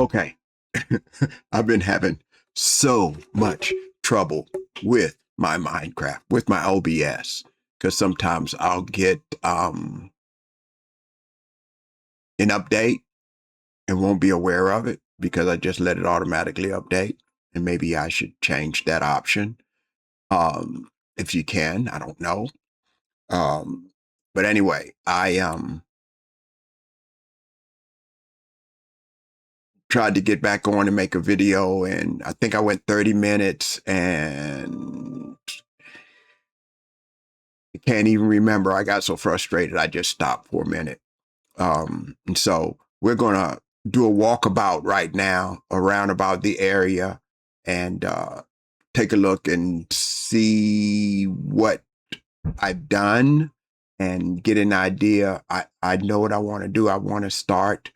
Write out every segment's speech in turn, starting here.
Okay. I've been having so much trouble with my Minecraft, with my OBS, because sometimes I'll get an update and won't be aware of it because I just let it automatically update. And maybe I should change that option. If you can, I don't know. Um, but anyway, I tried to get back on and make a video, and I think I went 30 minutes and I can't even remember. I got so frustrated, I just stopped for a minute. And so we're going to do a walkabout right now around about the area and take a look and see what I've done and get an idea. I know what I want to do. I want to start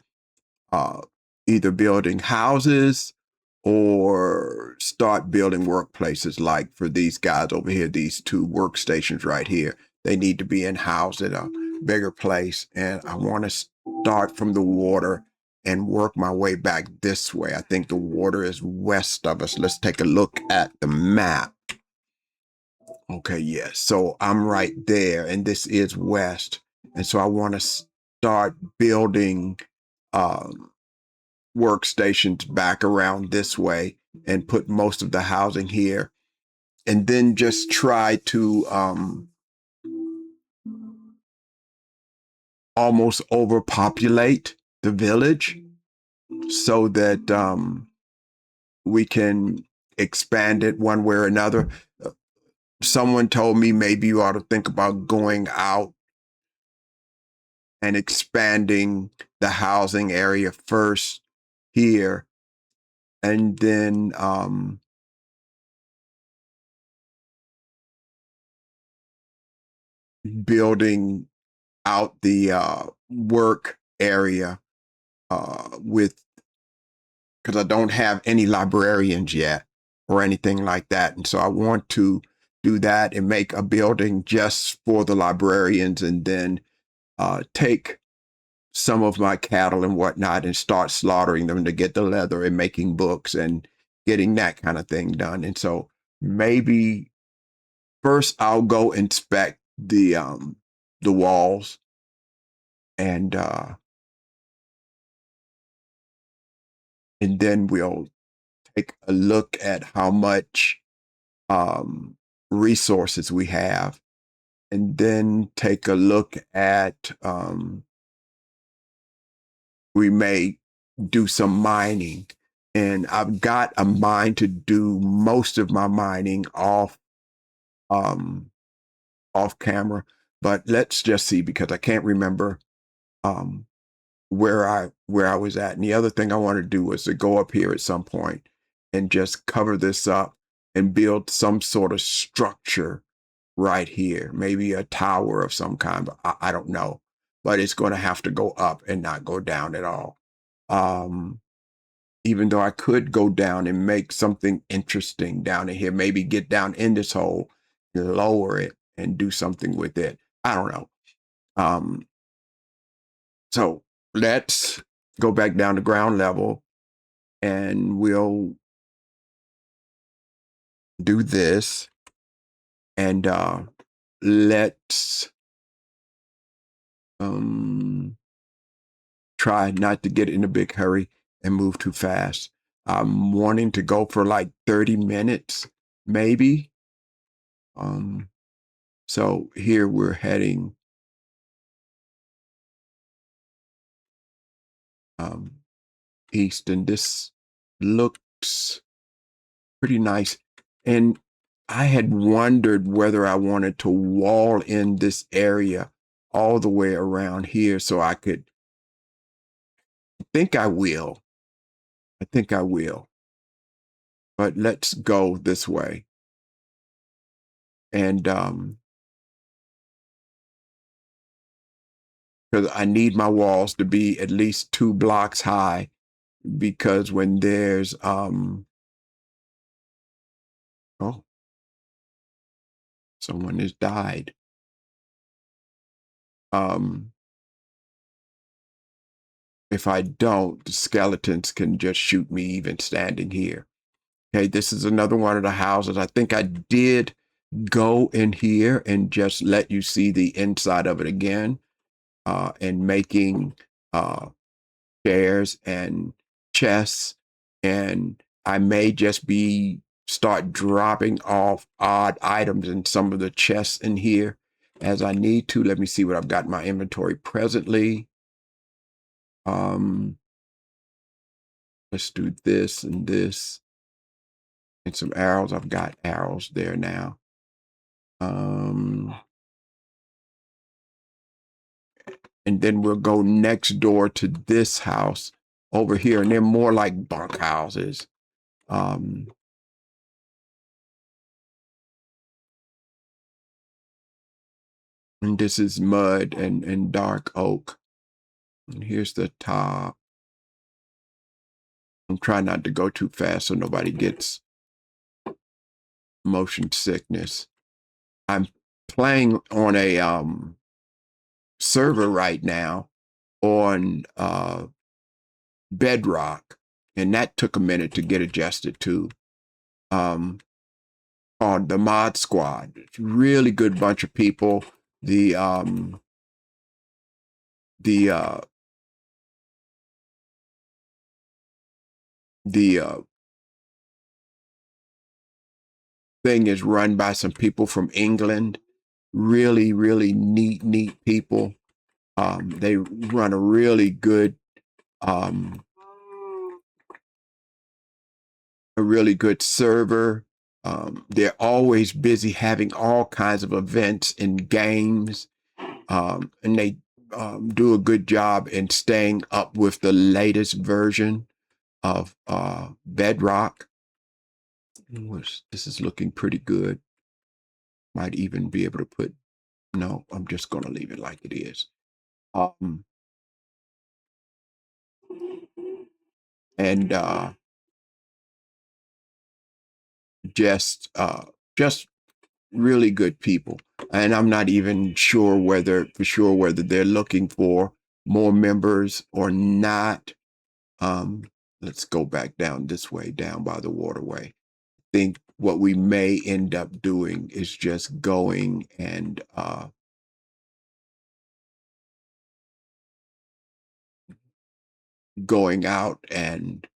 uh, either building houses or start building workplaces like for these guys over here, these two workstations right here. They need to be in house at a bigger place. And I want to start from the water and work my way back this way. I think the water is west of us. Let's take a look at the map. Okay, yes. So I'm right there, and this is west. And so I want to start building um, workstations back around this way and put most of the housing here, and then just try to almost overpopulate the village so that we can expand it one way or another. Someone told me maybe you ought to think about going out and expanding the housing area first here, and then building out the work area with, because I don't have any librarians yet or anything like that. And so I want to do that and make a building just for the librarians, and then take some of my cattle and whatnot and start slaughtering them to get the leather and making books and getting that kind of thing done. And so maybe first I'll go inspect the walls and and then we'll take a look at how much um, resources we have, and then take a look at we may do some mining. And I've got a mine to do most of my mining um, off camera, but let's just see because I can't remember um, where I was at. And the other thing I want to do was to go up here at some point and just cover this up and build some sort of structure right here, maybe a tower of some kind, but I don't know. But it's going to have to go up and not go down at all. Um, Even though I could go down and make something interesting down in here, maybe get down in this hole, lower it, and do something with it. I don't know. Um, so let's go back down to ground level and we'll do this, and let's um, try not to get in a big hurry and move too fast. I'm wanting to go for like 30 minutes, maybe. Um, so here we're heading um, east, and this looks pretty nice. And I had wondered whether I wanted to wall in this area all the way around here so I could. I think I will. I think I will. But let's go this way. And because I need my walls to be at least 2 blocks high, because when there's oh, someone has died. Um If I don't, the skeletons can just shoot me even standing here. Okay, this is another one of the houses. I think I did go in here and just let you see the inside of it again, and making chairs and chests. And I may just be start dropping off odd items in some of the chests in here as I need to. Let me see what I've got in my inventory presently. Let's do this and this and some arrows. I've got arrows there now. And then we'll go next door to this house over here, and they're more like bunk houses. And this is mud and dark oak. And here's the top. I'm trying not to go too fast so nobody gets motion sickness. I'm playing on a server right now on Bedrock, and that took a minute to get adjusted to. On the Mod Squad. It's a really good bunch of people. The thing is run by some people from England. Really, really neat people. They run a really good server. They're always busy having all kinds of events and games, and they do a good job in staying up with the latest version of Bedrock. This is looking pretty good. Might even be able to put, no, I'm just going to leave it like it is. And just really good people. And I'm not even sure whether they're looking for more members or not. Let's go back down this way, down by the waterway. I think what we may end up doing is just going and going out and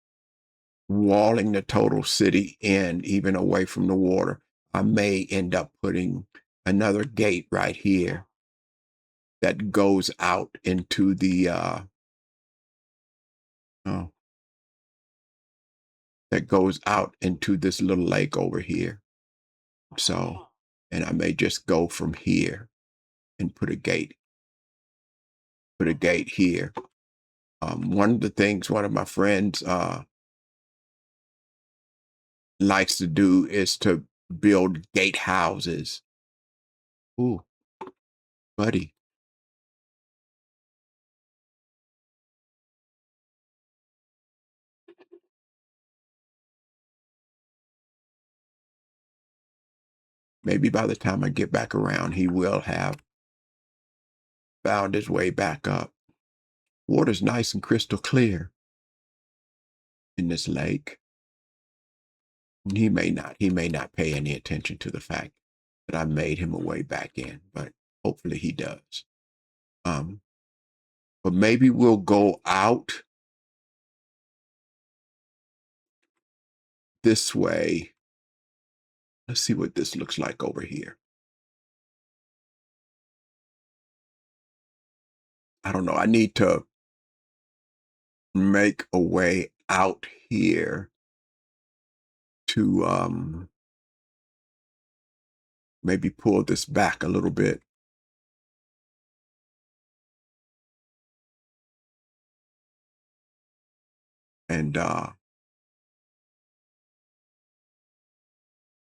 walling the total city in, even away from the water. I may end up putting another gate right here that goes out into the that goes out into this little lake over here. So, and I may just go from here and put a gate here. One of the things one of my friends likes to do is to build gate houses. Ooh, buddy. Maybe by the time I get back around, he will have found his way back up. Water's nice and crystal clear in this lake. He may not pay any attention to the fact that I made him a way back in, but hopefully he does. But maybe we'll go out this way. Let's see what this looks like over here. I don't know. I need to make a way out here to maybe pull this back a little bit. And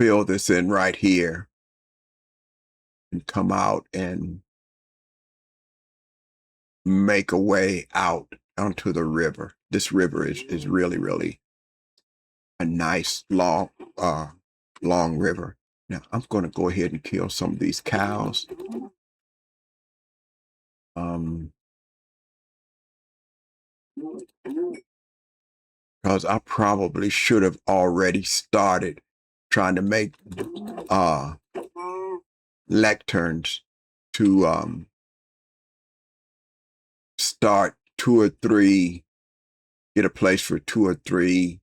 fill this in right here and come out and make a way out onto the river. This river is really, really a nice long river. Now I'm going to go ahead and kill some of these cows. because I probably should have already started trying to make lecterns to start 2 or 3, get a place for 2 or 3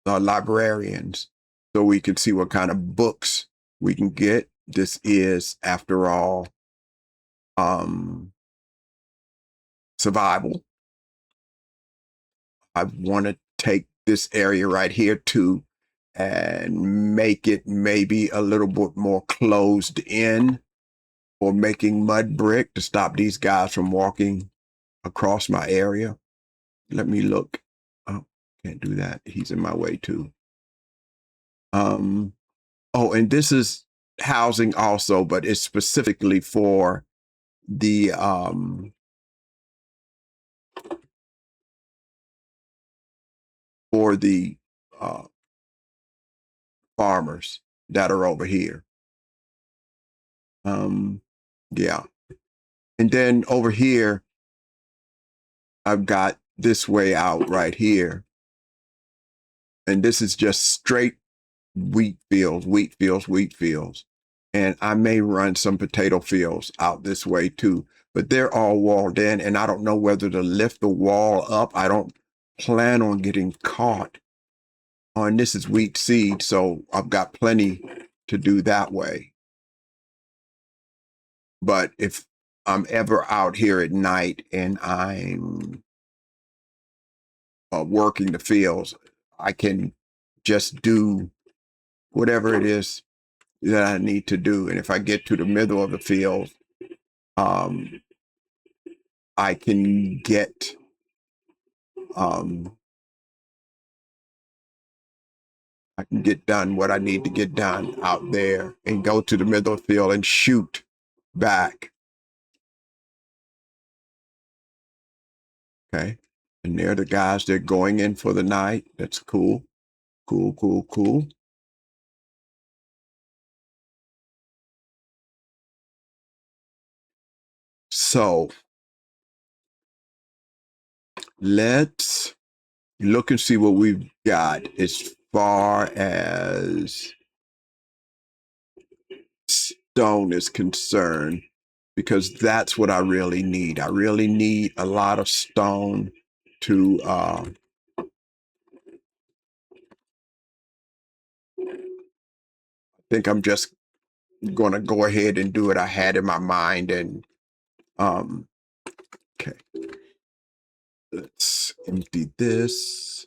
librarians so we can see what kind of books we can get. This is, after all, survival. I want to take this area right here too and make it maybe a little bit more closed in, or making mud brick to stop these guys from walking across my area. Let me look. Oh, can't do that. He's in my way too. Oh, and this is housing also, but it's specifically for the uh, farmers that are over here. Yeah. And then over here, I've got this way out right here. And this is just straight wheat fields, wheat fields, wheat fields. And I may run some potato fields out this way too, but they're all walled in, and I don't know whether to lift the wall up. I don't plan on getting caught. Oh, and this is wheat seed, so I've got plenty to do that way. But if I'm ever out here at night and I'm working the fields, I can just do whatever it is that I need to do. And if I get to the middle of the field, I can get done what I need to get done out there and go to the middle of the field and shoot back. Okay. And they're the guys that are going in for the night. That's cool. Cool, cool, cool. So let's look and see what we've got as far as stone is concerned, because that's what I really need. I really need a lot of stone to I think I'm just going to go ahead and do what I had in my mind. And okay, let's empty this,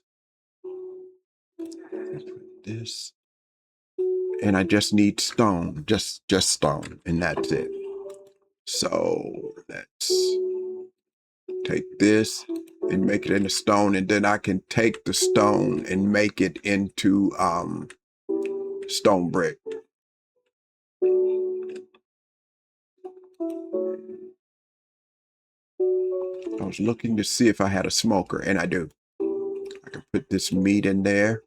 this, and I just need stone, just stone, and that's it. So let's take this and make it into stone, and then I can take the stone and make it into stone brick. I was looking to see if I had a smoker, and I do. I can put this meat in there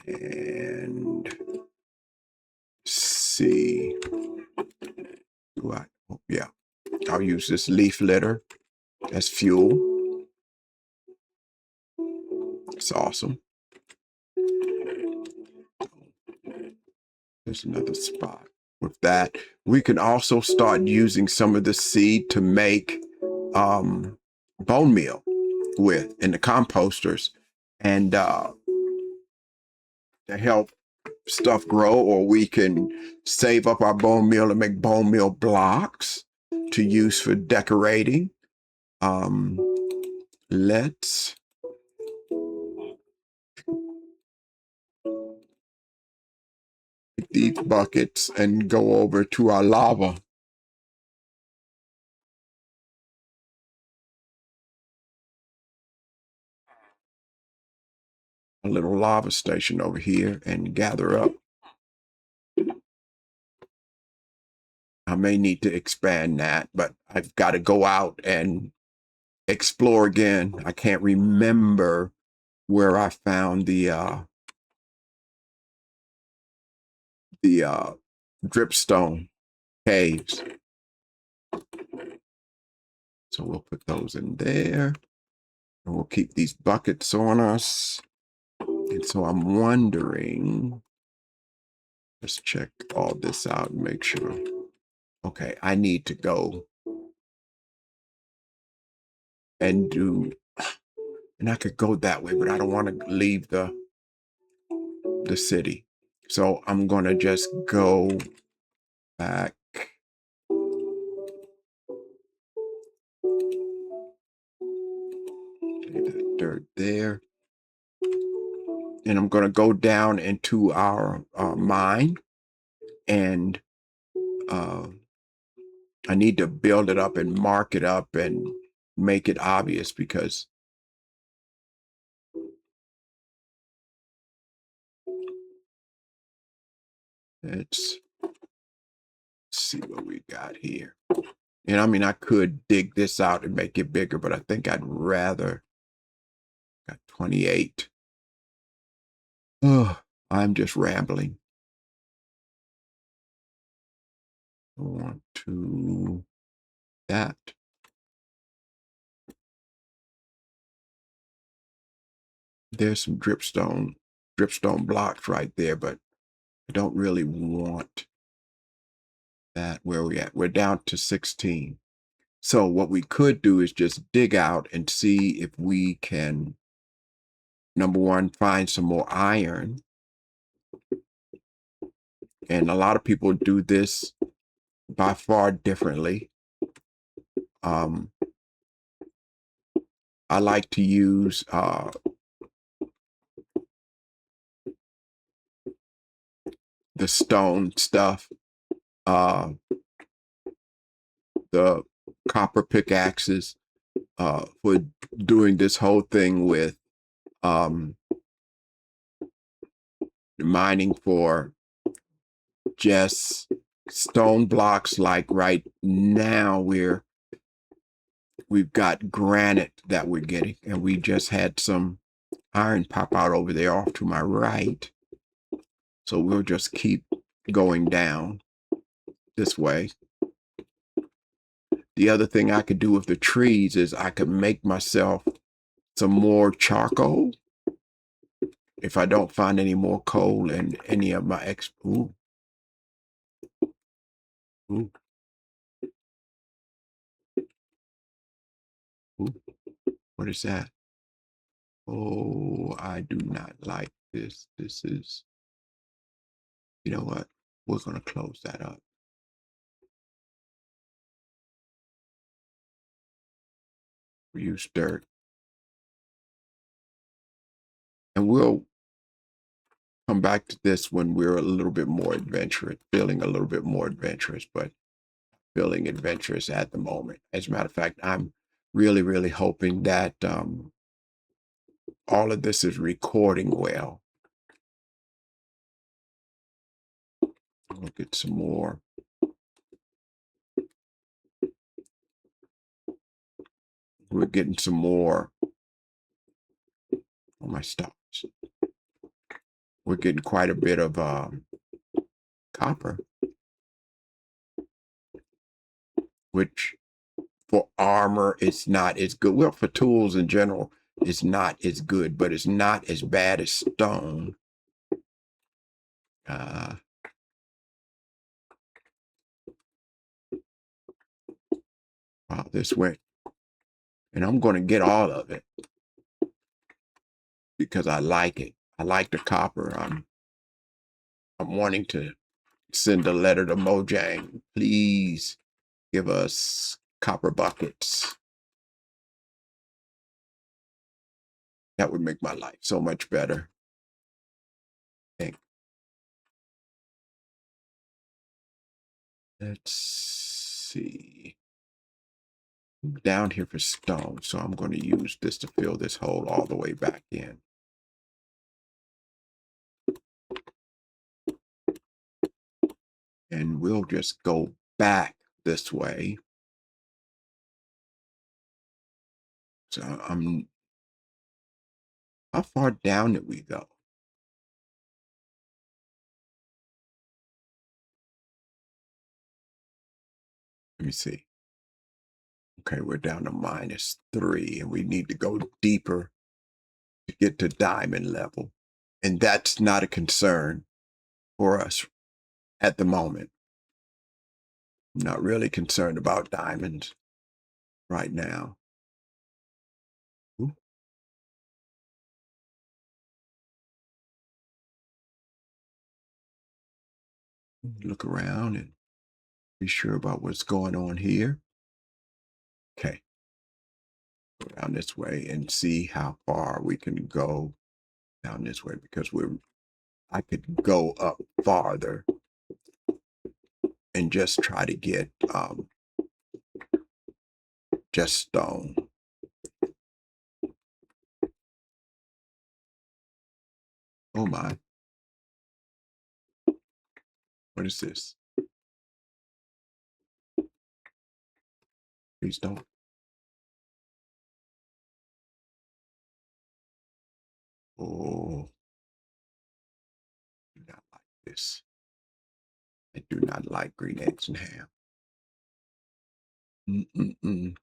and see. Do I? Oh, yeah. I'll use this leaf litter as fuel. It's awesome. There's another spot. With that, we can also start using some of the seed to make bone meal with in the composters, and to help stuff grow, or we can save up our bone meal and make bone meal blocks to use for decorating. Let's take these buckets and go over to our lava. A little lava station over here, and gather up. I may need to expand that, but I've got to go out and explore again. I can't remember where I found the dripstone caves. So we'll put those in there. And we'll keep these buckets on us. And so I'm wondering, let's check all this out and make sure. Okay, I need to go and do, and I could go that way, but I don't want to leave the city. So I'm going to just go back. Okay, that dirt there. And I'm going to go down into our mine, and I need to build it up and mark it up and make it obvious, because let's see what we got here. And I mean, I could dig this out and make it bigger, but I think I'd rather, got 28. Oh, I'm just rambling. I want to that. There's some dripstone blocks right there, but I don't really want that. Where we at? We're down to 16. So what we could do is just dig out and see if we can, number one, find some more iron. And a lot of people do this by far differently. I like to use the stone stuff, the copper pickaxes, for doing this whole thing with mining for just stone blocks. Like right now we've got granite that we're getting, and we just had some iron pop out over there off to my right. So we'll just keep going down this way. The other thing I could do with the trees is I could make myself some more charcoal if I don't find any more coal in any of my ooh. Ooh. Ooh. What is that? Oh, I do not like this. This is, you know what? We're going to close that up. We use dirt. And we'll come back to this when we're a little bit more adventurous, feeling a little bit more adventurous, but feeling adventurous at the moment. As a matter of fact, I'm really, really hoping that all of this is recording well. We'll get some more. We're getting some more on my stops. We're getting quite a bit of copper, which for armor, it's not as good. Well, for tools in general, it's not as good, but it's not as bad as stone. Wow, this went, and I'm going to get all of it because I like it. I like the copper. I'm wanting to send a letter to Mojang. Please give us copper buckets. That would make my life so much better. Let's see. Down here for stone, so I'm going to use this to fill this hole all the way back in. And we'll just go back this way. So how far down did we go? Let me see. Okay, we're down to -3, and we need to go deeper to get to diamond level. And that's not a concern for us at the moment. I'm not really concerned about diamonds right now. Ooh. Look around and be sure about what's going on here. Okay. Go down this way and see how far we can go down this way, because I could go up farther and just try to get just stone. Oh my. What is this? Please don't. Oh, I do not like this. I do not like green eggs and ham. Mm-mm-mm.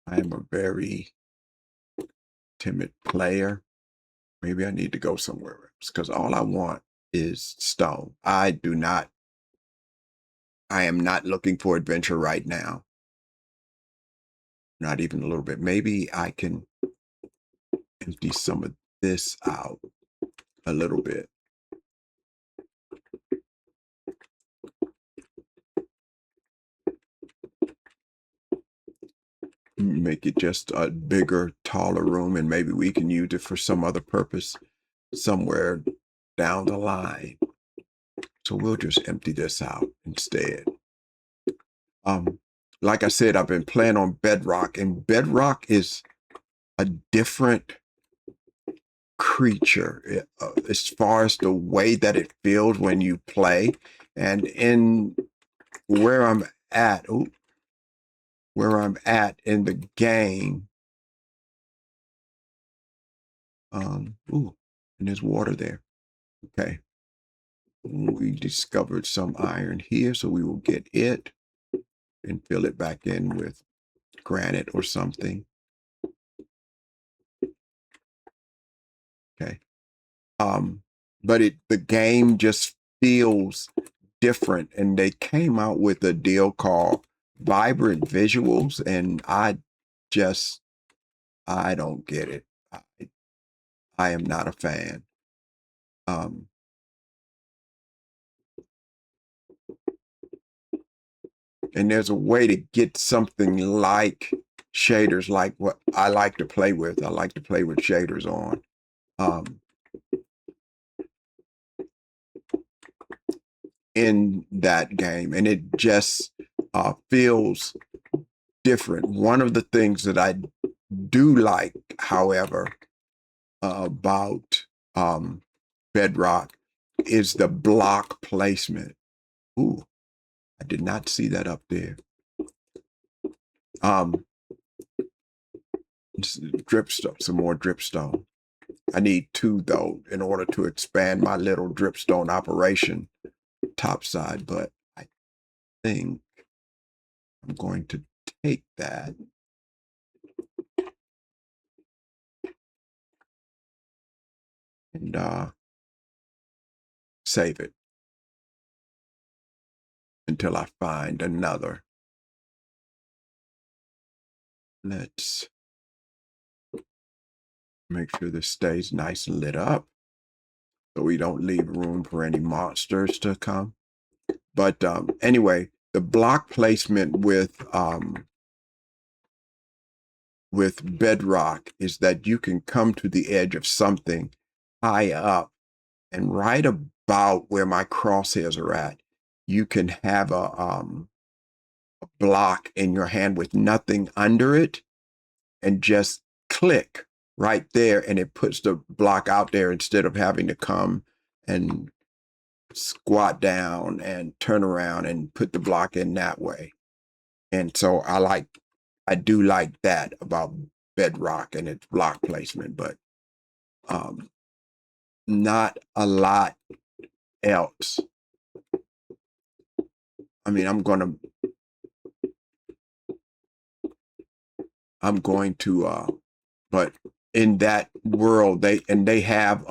I am a very timid player. Maybe I need to go somewhere else, because all I want is stone. I am not looking for adventure right now. Not even a little bit. Maybe I can empty some of this out a little bit. Make it just a bigger, taller room, and maybe we can use it for some other purpose somewhere down the line. So we'll just empty this out instead. Like I said, I've been playing on Bedrock, and Bedrock is a different creature as far as the way that it feels when you play. And in where I'm at, in the game, and there's water there. Okay. We discovered some iron here, so we will get it and fill it back in with granite or something. Okay. But the game just feels different, and they came out with a deal called Vibrant Visuals, and I don't get it. I am not a fan. And there's a way to get something like shaders, like what I like to play with. I like to play with shaders on. In that game, and it just feels different. One of the things that I do like, however, about Bedrock is the block placement. Ooh, I did not see that up there. Dripstone, some more dripstone. I need 2 though in order to expand my little dripstone operation topside, but I think I'm going to take that and save it until I find another. Let's make sure this stays nice and lit up so we don't leave room for any monsters to come. But anyway, the block placement with Bedrock is that you can come to the edge of something high up, and right about where my crosshairs are at, you can have a block in your hand with nothing under it, and just click right there, and it puts the block out there instead of having to come and squat down and turn around and put the block in that way. And so I do like that about Bedrock and its block placement, but not a lot else I mean, I'm going to, but in that world, they have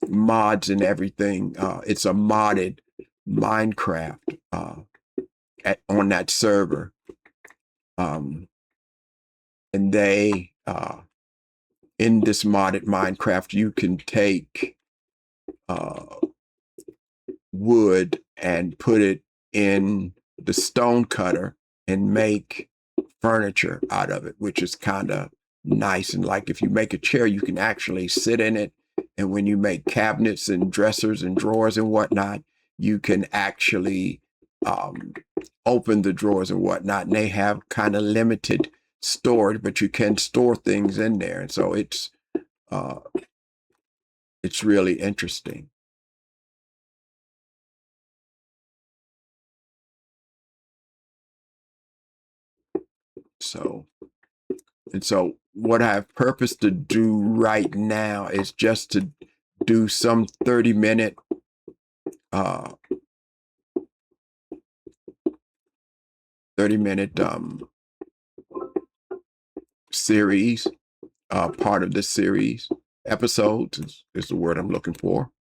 mods and everything. It's a modded Minecraft on that server. And they, in this modded Minecraft, you can take wood and put it in the stone cutter and make furniture out of it, which is kind of nice. And like if you make a chair, you can actually sit in it. And when you make cabinets and dressers and drawers and whatnot, you can actually open the drawers and whatnot. And they have kind of limited storage, but you can store things in there. And so it's really interesting. So, and so what I have purpose to do right now is just to do some 30-minute uh 30-minute series, part of this series. Episodes is the word I'm looking for.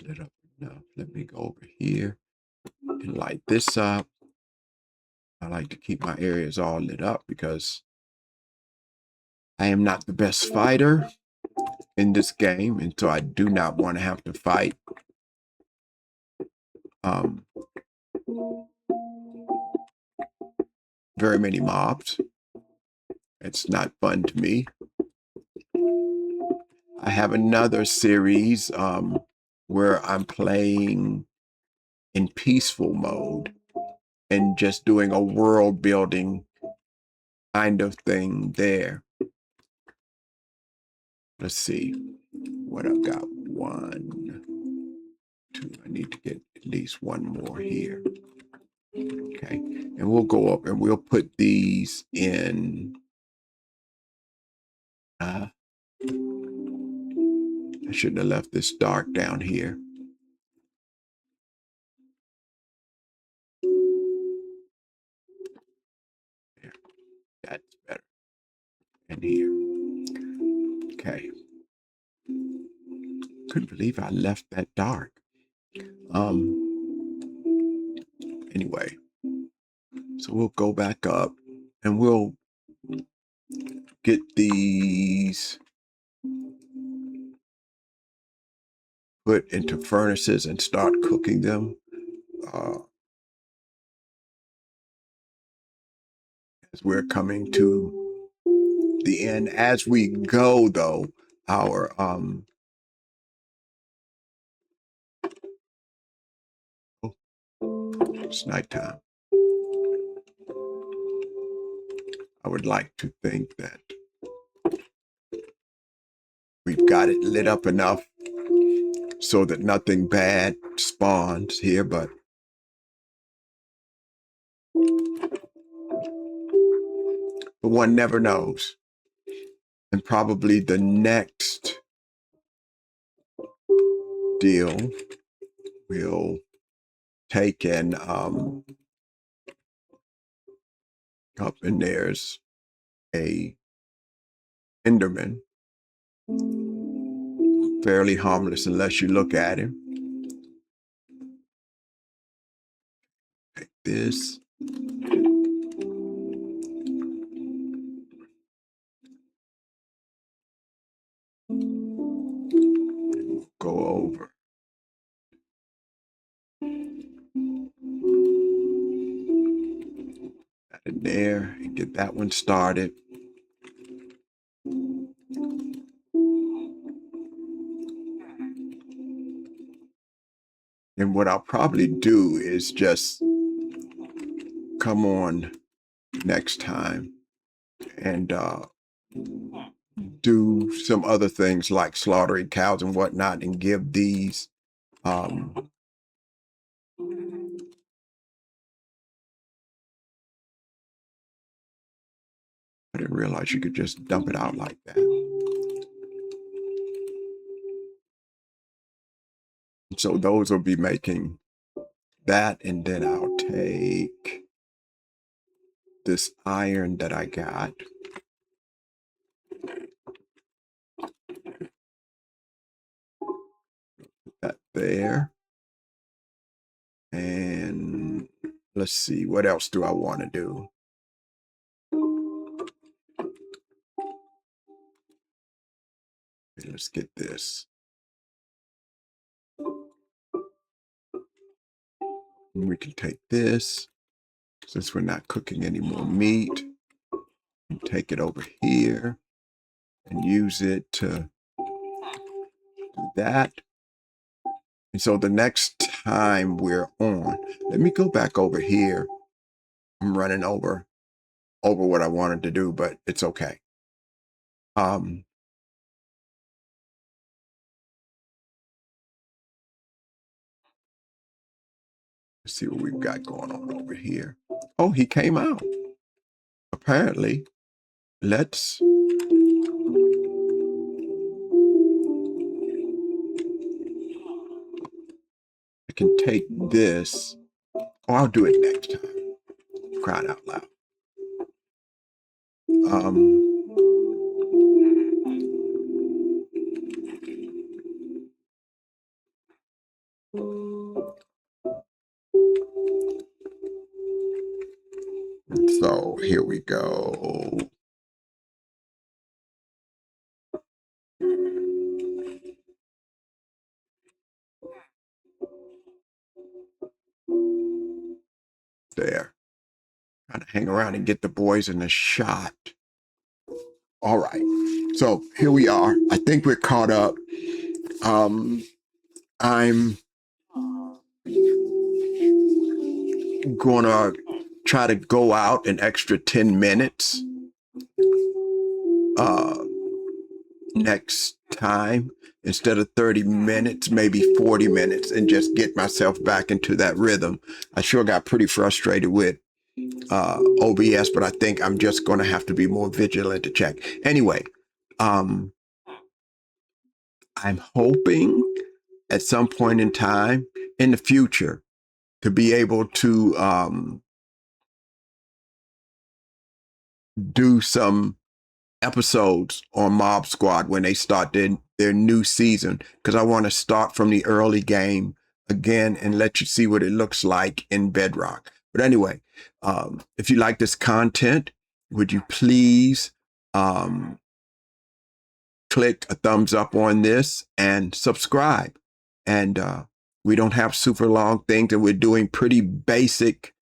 Lit up enough. Let me go over here and light this up. I like to keep my areas all lit up because I am not the best fighter in this game, and so I do not want to have to fight very many mobs. It's not fun to me. I have another series where I'm playing in peaceful mode and just doing a world building kind of thing there. Let's see what I've got. 1, 2. I need to get at least one more here. Okay. And we'll go up and we'll put these in. I shouldn't have left this dark down here. There. That's better. And here. Okay. Couldn't believe I left that dark. Anyway, so we'll go back up and we'll get these put into furnaces and start cooking them. As we're coming to the end. As we go, though, our it's nighttime. I would like to think that we've got it lit up enough so that nothing bad spawns here, but one never knows. And probably the next deal will take and up and there's a Enderman, fairly harmless unless you look at him. Take this. Go over. That in there and get that one started. And what I'll probably do is just come on next time and do some other things like slaughtering cows and whatnot and give these I didn't realize you could just dump it out like that. So those will be making that, and then I'll take this iron that I got. Put that there. And let's see, what else do I want to do? Okay, let's get this. And we can take this, since we're not cooking any more meat, and take it over here and use it to do that. And so the next time we're on, let me go back over here. I'm running over what I wanted to do, but it's okay. Let's see what we've got going on over here. Oh, he came out. Apparently, let's I can take this. Oh, I'll do it next time. Crying out loud. So here we go. There. Gotta hang around and get the boys in the shot. All right. So here we are. I think we're caught up. I'm gonna try to go out an extra 10 minutes next time, instead of 30 minutes, maybe 40 minutes, and just get myself back into that rhythm. I sure got pretty frustrated with OBS, but I think I'm just going to have to be more vigilant to check. Anyway, I'm hoping at some point in time in the future to be able to do some episodes on Mob Squad when they start their new season, because I want to start from the early game again and let you see what it looks like in Bedrock. But anyway, if you like this content, would you please click a thumbs up on this and subscribe? And we don't have super long things, and we're doing pretty basic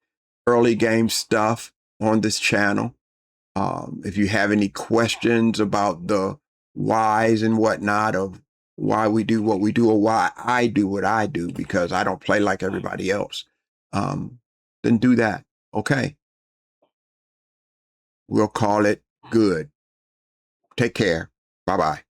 early game stuff on this channel. If you have any questions about the whys and whatnot of why we do what we do, or why I do what I do, because I don't play like everybody else, then do that. Okay. We'll call it good. Take care. Bye-bye.